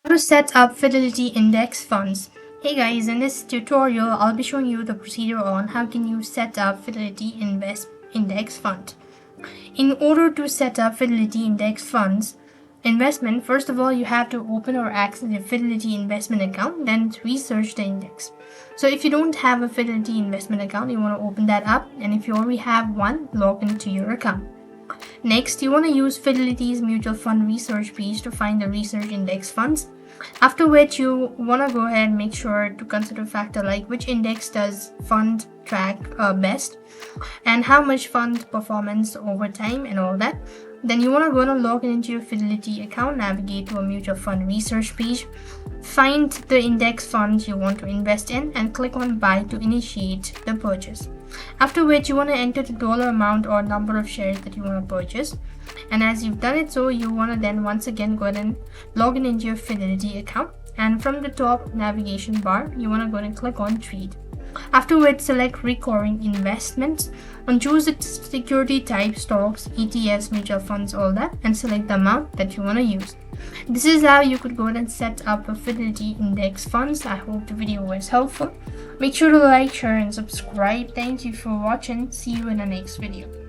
How to set up Fidelity Index Funds. Hey guys, in this tutorial I'll be showing you the procedure on how can you set up Fidelity Index Fund. In order to set up Fidelity Index Funds investment, first of all you have to open or access a Fidelity investment account, then research the index. So if you don't have a Fidelity investment account, you want to open that up, and if you already have one, log into your account. Next, you want to use Fidelity's mutual fund research page to find the research index funds. After which, you want to go ahead and make sure to consider factor like which index does fund track best and how much fund performance over time and all that. Then you want to go and log into your Fidelity account, navigate to a mutual fund research page, find the index fund you want to invest in, and click on buy to initiate the purchase. After which, you want to enter the dollar amount or number of shares that you want to purchase. And as you've done it, so you want to then once again go ahead and log into your Fidelity account, and from the top navigation bar you want to go ahead and click on trade. Afterwards, select recurring investments and choose the security type, stocks, ETFs, mutual funds, all that, and select the amount that you want to use. This is how you could go ahead and set up a Fidelity Index Funds. I hope the video was helpful. Make sure to like, share, and subscribe. Thank you for watching. See you in the next video.